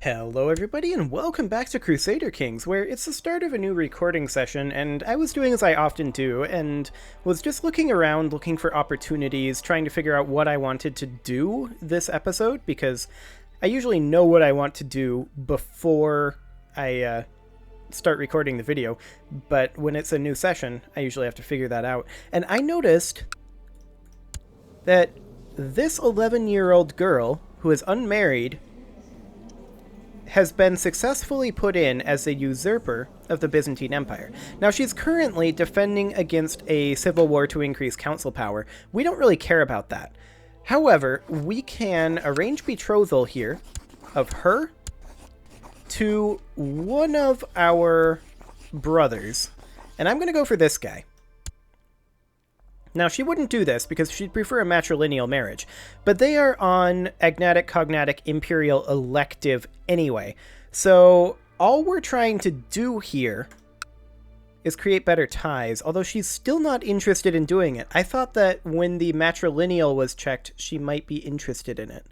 Hello everybody and welcome back to Crusader Kings, where it's the start of a new recording session, and I was doing as I often do, and was just looking around, looking for opportunities, trying to figure out what I wanted to do this episode, because I usually know what I want to do before I start recording the video, but when it's a new session, I usually have to figure that out. And I noticed that this 11-year-old girl, who is unmarried, has been successfully put in as the usurper of the Byzantine Empire. Now, she's currently defending against a civil war to increase council power. We don't really care about that. However, we can arrange betrothal here of her to one of our brothers. And I'm going to go for this guy. Now, she wouldn't do this because she'd prefer a matrilineal marriage, but they are on agnatic, cognatic, imperial elective anyway. So all we're trying to do here is create better ties, although she's still not interested in doing it. I thought that when the matrilineal was checked, she might be interested in it.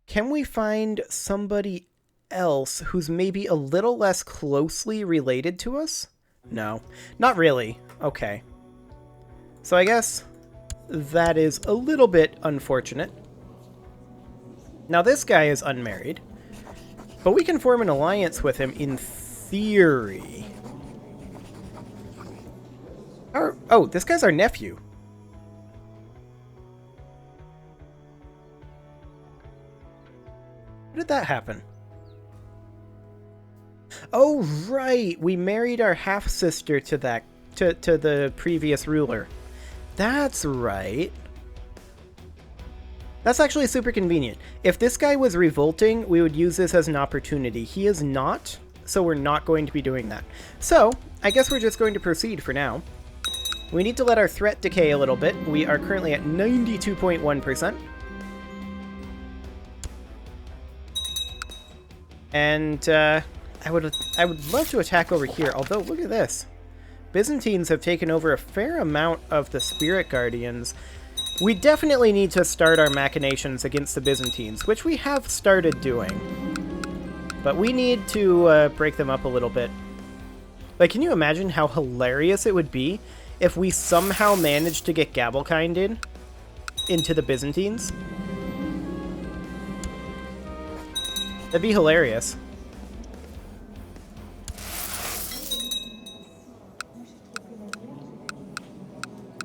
Can we find somebody else who's maybe a little less closely related to us? No, not really. Okay. So I guess that is a little bit unfortunate. Now this guy is unmarried, but we can form an alliance with him in theory. Oh, this guy's our nephew. How did that happen? Oh, right. We married our half-sister to that to the previous ruler. That's right. That's actually super convenient. If this guy was revolting, we would use this as an opportunity. He is not, so we're not going to be doing that. So, I guess we're just going to proceed for now. We need to let our threat decay a little bit. We are currently at 92.1%. And I would love to attack over here, although look at this. Byzantines have taken over a fair amount of the Spirit Guardians. We definitely need to start our machinations against the Byzantines, which we have started doing. But we need to break them up a little bit. Like, can you imagine how hilarious it would be if we somehow managed to get Gavelkind into the Byzantines? That'd be hilarious.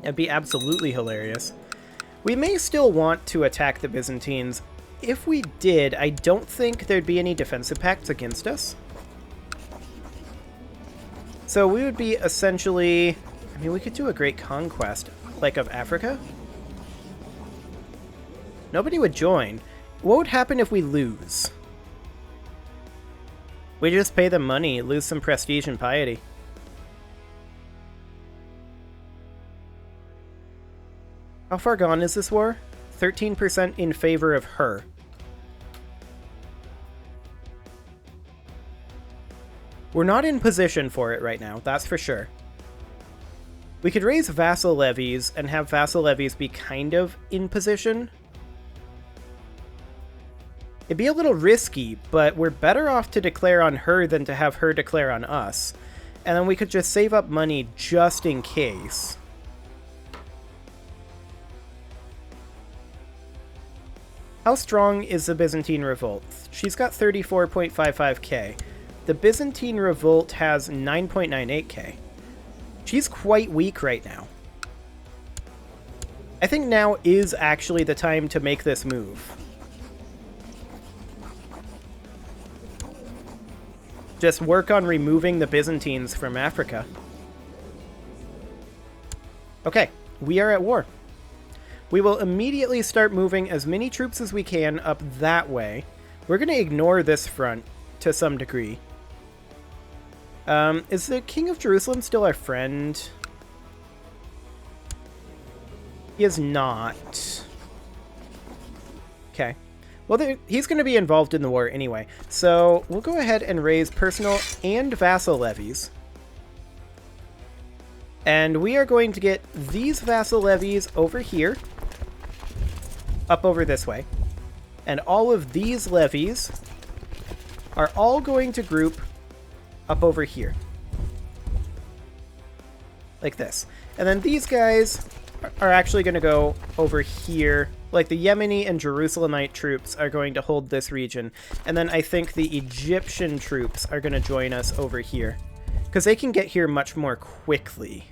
It'd be absolutely hilarious. We may still want to attack the Byzantines. If we did, I don't think there'd be any defensive pacts against us. So we would be essentially... I mean, we could do a great conquest, like of Africa. Nobody would join. What would happen if we lose? We just pay them money, lose some prestige and piety. How far gone is this war? 13% in favor of her. We're not in position for it right now, that's for sure. We could raise vassal levies and have vassal levies be kind of in position. It'd be a little risky, but we're better off to declare on her than to have her declare on us. And then we could just save up money just in case. How strong is the Byzantine Revolt? She's got 34.55k. The Byzantine Revolt has 9.98k. She's quite weak right now. I think now is actually the time to make this move. Just work on removing the Byzantines from Africa. Okay, we are at war. We will immediately start moving as many troops as we can up that way. We're going to ignore this front to some degree. Is the King of Jerusalem still our friend? He is not. Okay. Well, he's going to be involved in the war anyway. So we'll go ahead and raise personal and vassal levies. And we are going to get these vassal levies over here. Up over this way. And all of these levies are all going to group up over here. Like this. And then these guys are actually going to go over here. Like the Yemeni and Jerusalemite troops are going to hold this region. And then I think the Egyptian troops are going to join us over here. Because they can get here much more quickly.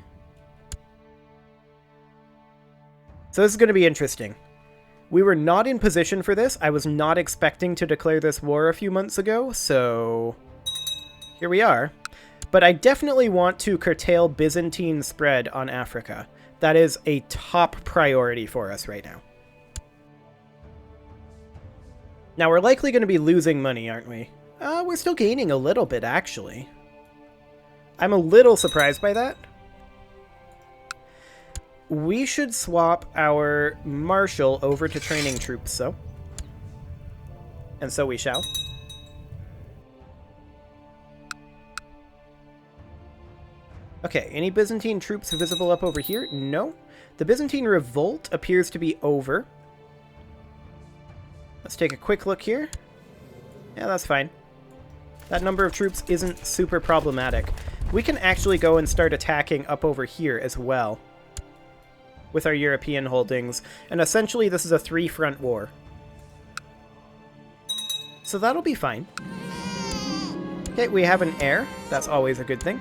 So this is going to be interesting. We were not in position for this. I was not expecting to declare this war a few months ago, so here we are. But I definitely want to curtail Byzantine spread on Africa. That is a top priority for us right now. Now, we're likely going to be losing money, aren't we? We're still gaining a little bit, actually. I'm a little surprised by that. We should swap our marshal over to training troops, so. And so we shall. Okay, any Byzantine troops visible up over here? No. The Byzantine revolt appears to be over. Let's take a quick look here. Yeah, that's fine. That number of troops isn't super problematic. We can actually go and start attacking up over here as well with our European holdings, and essentially this is a three-front war. So that'll be fine. Okay, we have an heir. That's always a good thing.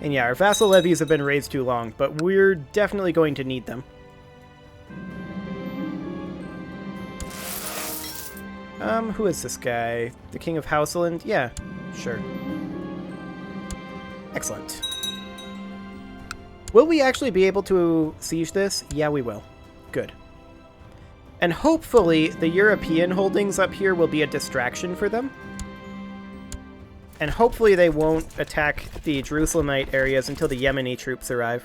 And yeah, our vassal levies have been raised too long, but we're definitely going to need them. Who is this guy? The King of Houseland? Yeah, sure. Excellent. Will we actually be able to siege this? Yeah, we will. Good. And hopefully the European holdings up here will be a distraction for them. And hopefully they won't attack the Jerusalemite areas until the Yemeni troops arrive.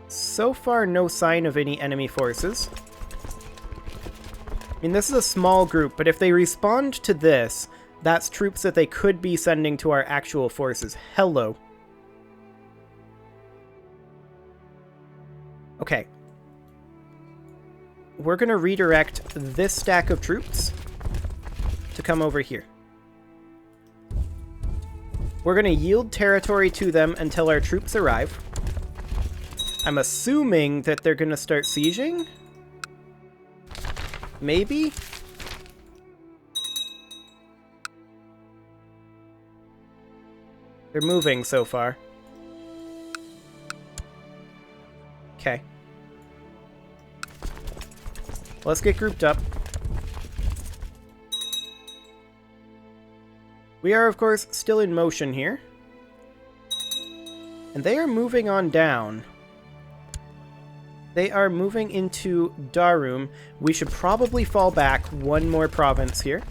So far, no sign of any enemy forces. I mean, this is a small group, but if they respond to this, that's troops that they could be sending to our actual forces. Hello. Okay. We're going to redirect this stack of troops to come over here. We're going to yield territory to them until our troops arrive. I'm assuming that they're going to start sieging? Maybe? They're moving so far. Okay. Let's get grouped up. We are, of course, still in motion here. And they are moving on down. They are moving into Darum. We should probably fall back one more province here,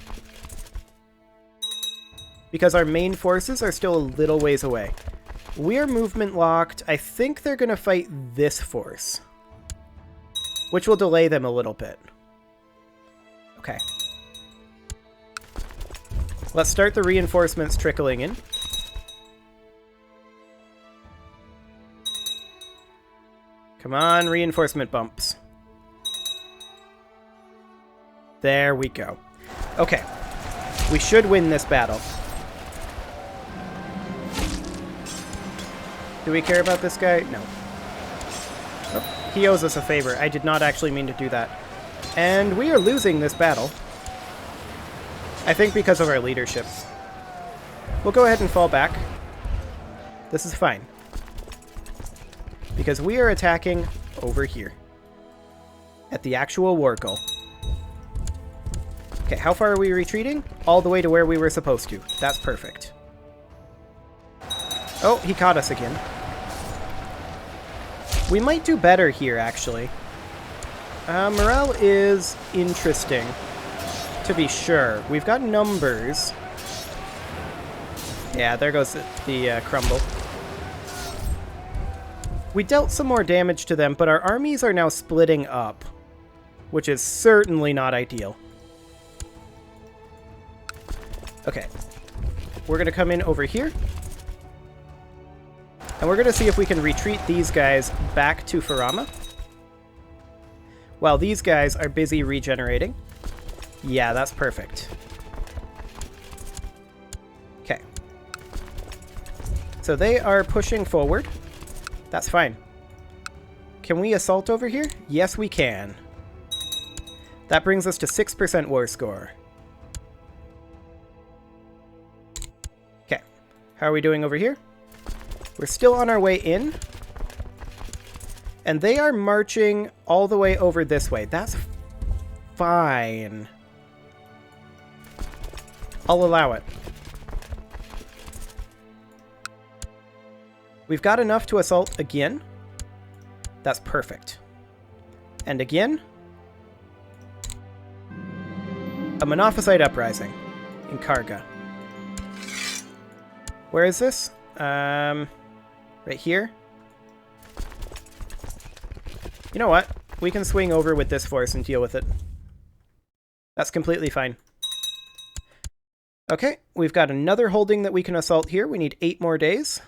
because our main forces are still a little ways away. We are movement locked. I think they're going to fight this force, which will delay them a little bit. Okay. Let's start the reinforcements trickling in. Come on, reinforcement bumps. There we go. Okay. We should win this battle. Do we care about this guy? No. Oh, he owes us a favor. I did not actually mean to do that. And we are losing this battle. I think because of our leadership. We'll go ahead and fall back. This is fine. Because we are attacking over here. At the actual war goal. Okay, how far are we retreating? All the way to where we were supposed to. That's perfect. Oh, he caught us again. We might do better here, actually. Morale is interesting, to be sure. We've got numbers. Yeah, there goes the crumble. We dealt some more damage to them, but our armies are now splitting up, which is certainly not ideal. Okay. We're going to come in over here. And we're going to see if we can retreat these guys back to Farama. while these guys are busy regenerating. Yeah, that's perfect. Okay. So they are pushing forward. That's fine. Can we assault over here? Yes, we can. That brings us to 6% war score. Okay. How are we doing over here? We're still on our way in. And they are marching all the way over this way. That's fine. I'll allow it. We've got enough to assault again. That's perfect. And again. A Monophysite Uprising in Karga. Where is this? Right here. You know what? We can swing over with this force and deal with it. That's completely fine. Okay, we've got another holding that we can assault here. We need 8 more days.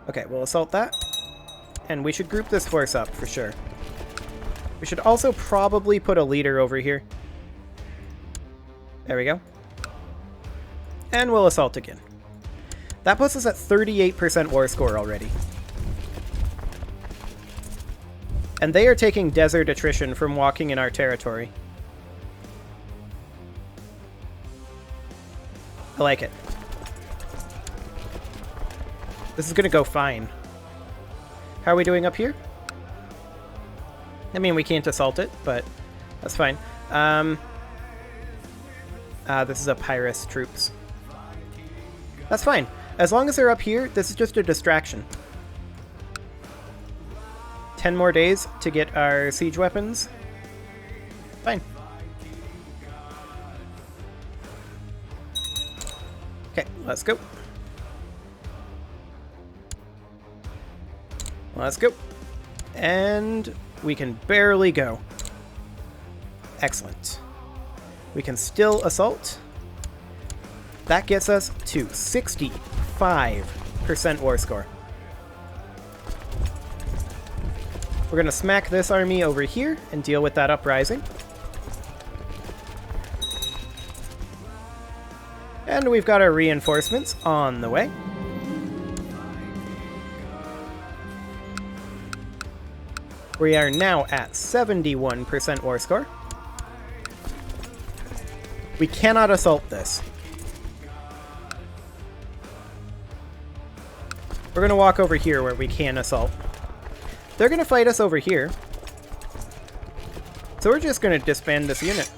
Okay, we'll assault that. And we should group this force up for sure. We should also probably put a leader over here. There we go. And we'll assault again. That puts us at 38% war score already. And they are taking desert attrition from walking in our territory. I like it. This is going to go fine. How are we doing up here? I mean, we can't assault it, but that's fine. This is a Pyrrhus troops. That's fine. As long as they're up here, this is just a distraction. 10 more days to get our siege weapons. Fine. Okay, let's go. Let's go. And we can barely go. Excellent. We can still assault. That gets us to 65% war score. We're going to smack this army over here and deal with that uprising. And we've got our reinforcements on the way. We are now at 71% war score. We cannot assault this. We're going to walk over here where we can assault. They're going to fight us over here. So we're just going to disband this unit.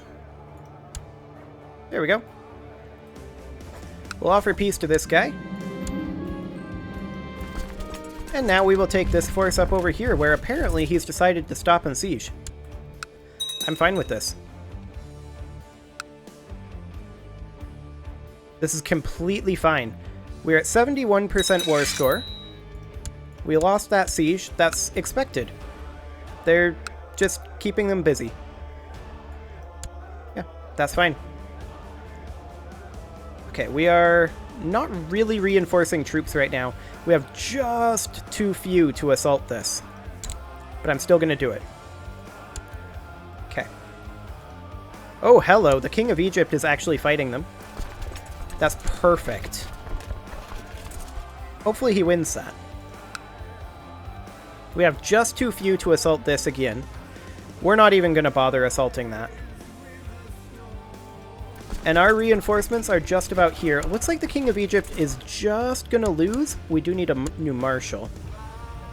There we go. We'll offer peace to this guy. And now we will take this force up over here, where apparently he's decided to stop and siege. I'm fine with this. This is completely fine. We're at 71% war score. We lost that siege. That's expected. They're just keeping them busy. Yeah, that's fine. Okay, we are not really reinforcing troops right now. We have just too few to assault this. But I'm still going to do it. Okay. Oh, hello. The King of Egypt is actually fighting them. That's perfect. Hopefully he wins that. We have just too few to assault this again. We're not even going to bother assaulting that. And our reinforcements are just about here. It looks like the King of Egypt is just going to lose. We do need a new marshal.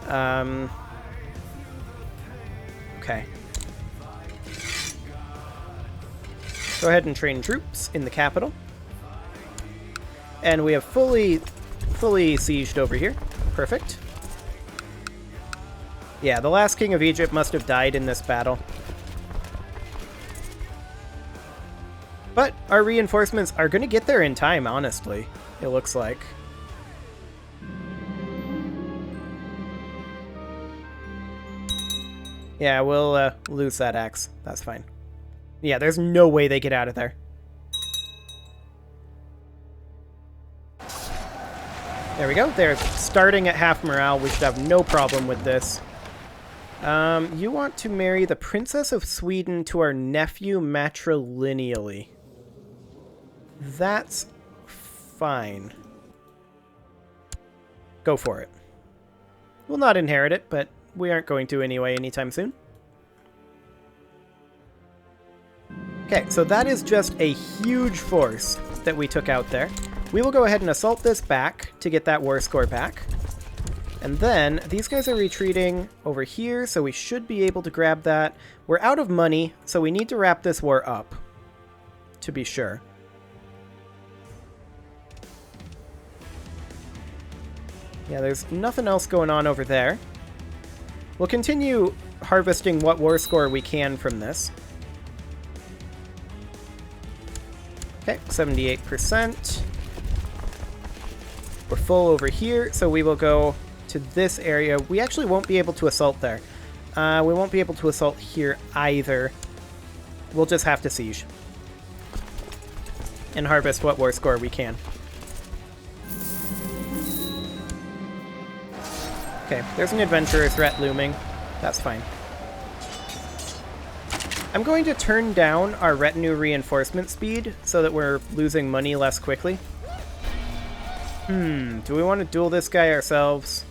Okay. Go ahead and train troops in the capital. And we have fully sieged over here. Perfect. Yeah, the last King of Egypt must have died in this battle. But our reinforcements are going to get there in time, honestly. It looks like. Yeah, we'll lose that axe. That's fine. Yeah, there's no way they get out of there. There we go. They're starting at half morale. We should have no problem with this. You want to marry the Princess of Sweden to our nephew matrilineally. That's fine. Go for it. We'll not inherit it, but we aren't going to anyway anytime soon. Okay, so that is just a huge force that we took out there. We will go ahead and assault this back to get that war score back. And then these guys are retreating over here, so we should be able to grab that. We're out of money, so we need to wrap this war up, to be sure. Yeah, there's nothing else going on over there. We'll continue harvesting what war score we can from this. Okay, 78%. We're full over here, so we will go to this area. We actually won't be able to assault there. We won't be able to assault here either. We'll just have to siege. And harvest what war score we can. Okay, there's an adventurer threat looming. That's fine. I'm going to turn down our retinue reinforcement speed so that we're losing money less quickly. Do we want to duel this guy ourselves?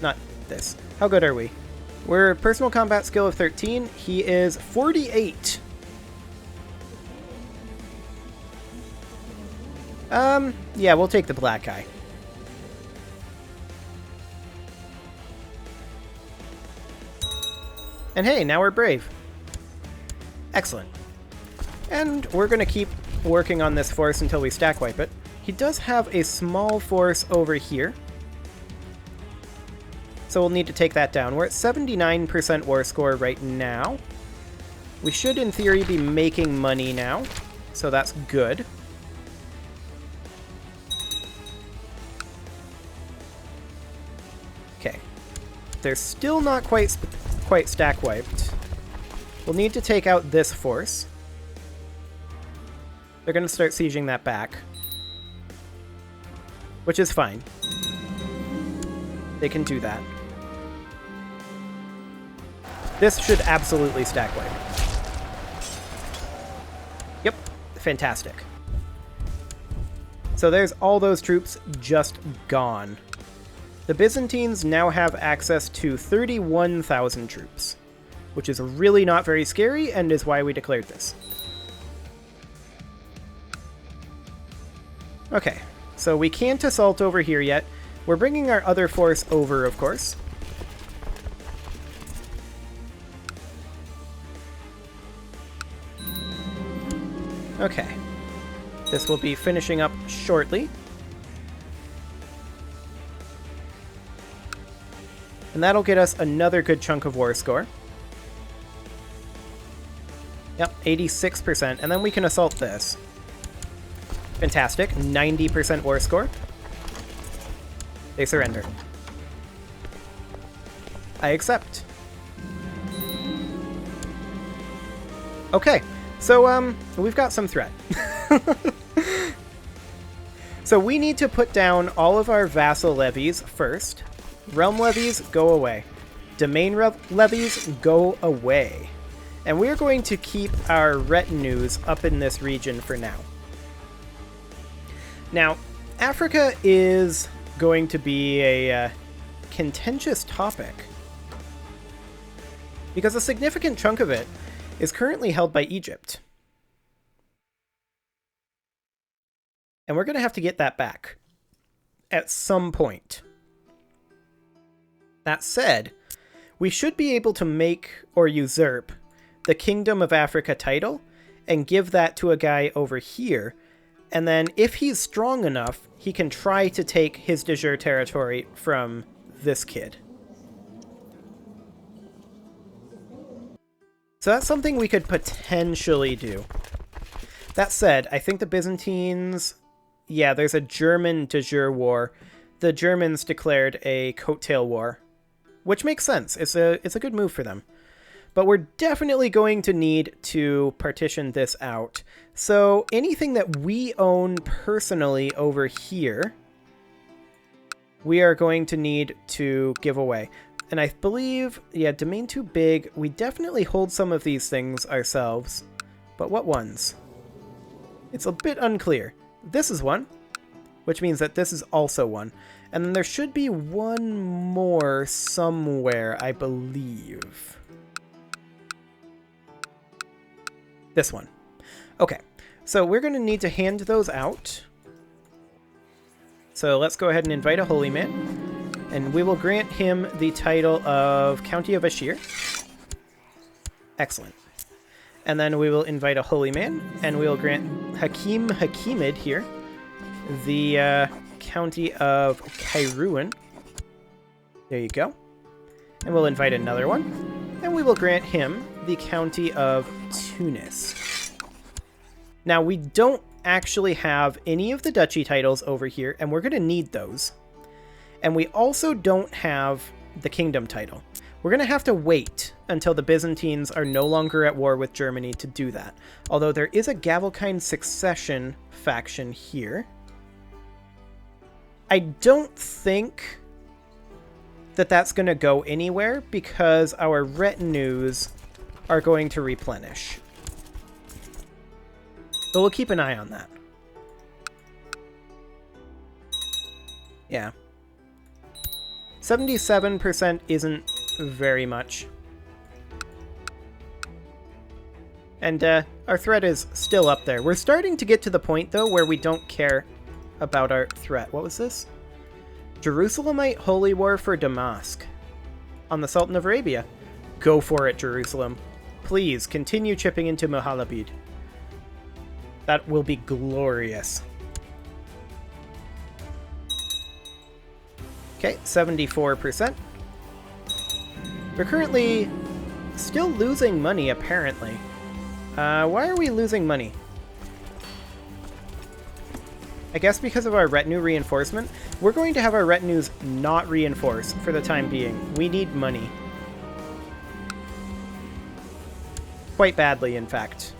Not this. How good are we? We're personal combat skill of 13. He is 48. Yeah, we'll take the black guy. And hey, now we're brave. Excellent. And we're going to keep working on this force until we stack wipe it. He does have a small force over here. So we'll need to take that down. We're at 79% war score right now. We should, in theory, be making money now. So that's good. Okay. They're still not quite stack wiped. We'll need to take out this force. They're going to start sieging that back. Which is fine. They can do that. This should absolutely stack wipe. Yep, fantastic. So there's all those troops just gone. The Byzantines now have access to 31,000 troops, which is really not very scary and is why we declared this. Okay, so we can't assault over here yet. We're bringing our other force over, of course. Okay. This will be finishing up shortly. And that'll get us another good chunk of war score. Yep, 86%. And then we can assault this. Fantastic. 90% war score. They surrender. I accept. Okay, so we've got some threat. So we need to put down all of our vassal levies first. Realm levies, go away. Domain levies, go away. And we're going to keep our retinues up in this region for now. Now, Africa is going to be a contentious topic, because a significant chunk of it is currently held by Egypt. And we're going to have to get that back at some point. That said, we should be able to make or usurp the Kingdom of Africa title and give that to a guy over here. And then if he's strong enough, he can try to take his de jure territory from this kid. So that's something we could potentially do. That said, I think the Byzantines... Yeah, there's a German de jure war. The Germans declared a coattail war, which makes sense. It's a good move for them. But we're definitely going to need to partition this out. So anything that we own personally over here, we are going to need to give away. And I believe, yeah, domain too big. We definitely hold some of these things ourselves. But what ones? It's a bit unclear. This is one, which means that this is also one. And then there should be one more somewhere, I believe. This one. Okay, so we're going to need to hand those out. So let's go ahead and invite a holy man. And we will grant him the title of County of Ashir. Excellent. And then we will invite a holy man, and we will grant Hakim Hakimid here the County of Kairouan. There you go. And we'll invite another one, and we will grant him the County of Tunis. Now, we don't actually have any of the duchy titles over here, and we're going to need those. And we also don't have the kingdom title. We're going to have to wait until the Byzantines are no longer at war with Germany to do that. Although there is a Gavelkind succession faction here. I don't think that that's going to go anywhere because our retinues are going to replenish. So we'll keep an eye on that. Yeah. 77% isn't very much. And our threat is still up there. We're starting to get to the point, though, where we don't care about our threat. What was this? Jerusalemite Holy War for Damask. On the Sultan of Arabia. Go for it, Jerusalem. Please, continue chipping into Mohalabid. That will be glorious. Okay, 74%. We're currently still losing money, apparently. Why are we losing money? I guess because of our retinue reinforcement. We're going to have our retinues not reinforced for the time being. We need money. Quite badly, in fact.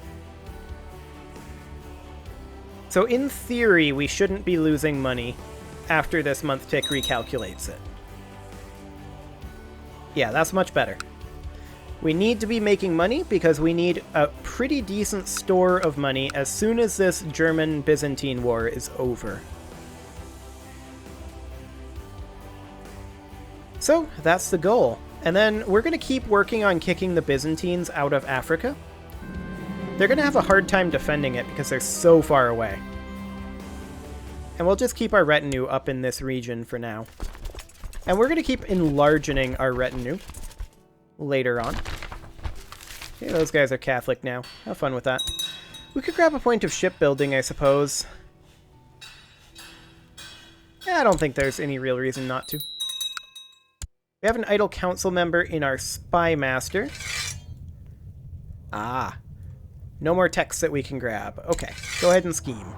So in theory, we shouldn't be losing money after this month tick recalculates it. Yeah, that's much better. We need to be making money because we need a pretty decent store of money as soon as this German-Byzantine war is over. So, that's the goal. And then we're going to keep working on kicking the Byzantines out of Africa. They're going to have a hard time defending it because they're so far away. And we'll just keep our retinue up in this region for now. And we're going to keep enlarging our retinue later on. Okay, those guys are Catholic now. Have fun with that. We could grab a point of shipbuilding, I suppose. Yeah, I don't think there's any real reason not to. We have an idle council member in our spy master. Ah. No more texts that we can grab. Okay, go ahead and scheme.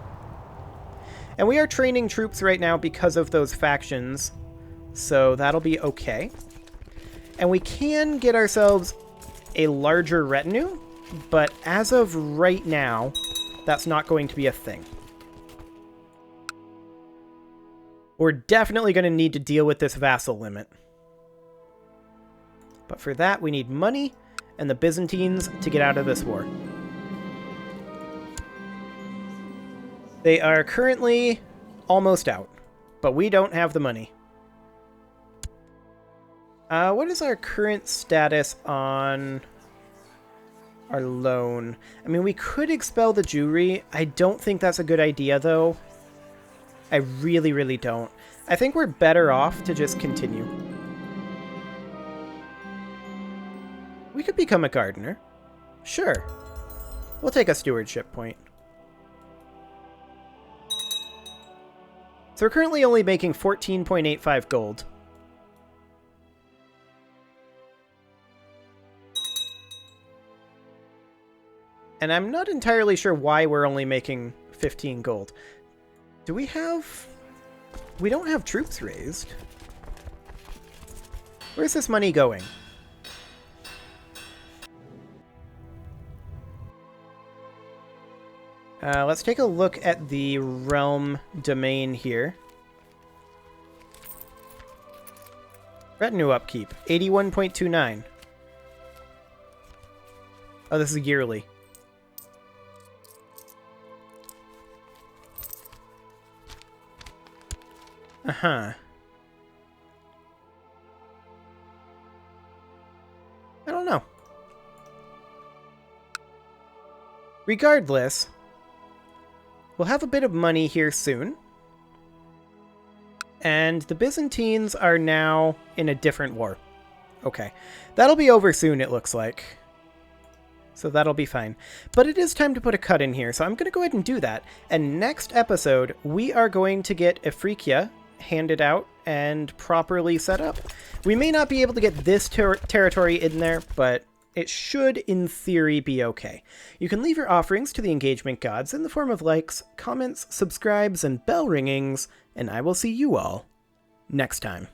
And we are training troops right now because of those factions, so that'll be okay. And we can get ourselves a larger retinue, but as of right now, that's not going to be a thing. We're definitely going to need to deal with this vassal limit. But for that, we need money and the Byzantines to get out of this war. They are currently almost out, but we don't have the money. What is our current status on our loan? I mean, we could expel the Jewry. I don't think that's a good idea, though. I really, really don't. I think we're better off to just continue. We could become a gardener. Sure. We'll take a stewardship point. So we're currently only making 14.85 gold. And I'm not entirely sure why we're only making 15 gold. Do we have... We don't have troops raised. Where's this money going? Let's take a look at the realm domain here. Retinue upkeep, 81.29. Oh, this is yearly. Uh-huh. I don't know. Regardless, we'll have a bit of money here soon. And the Byzantines are now in a different war. Okay. That'll be over soon, it looks like. So that'll be fine. But it is time to put a cut in here, so I'm going to go ahead and do that. And next episode, we are going to get Afrika handed out and properly set up. We may not be able to get this territory in there, but it should, in theory, be okay. You can leave your offerings to the engagement gods in the form of likes, comments, subscribes, and bell ringings, and I will see you all next time.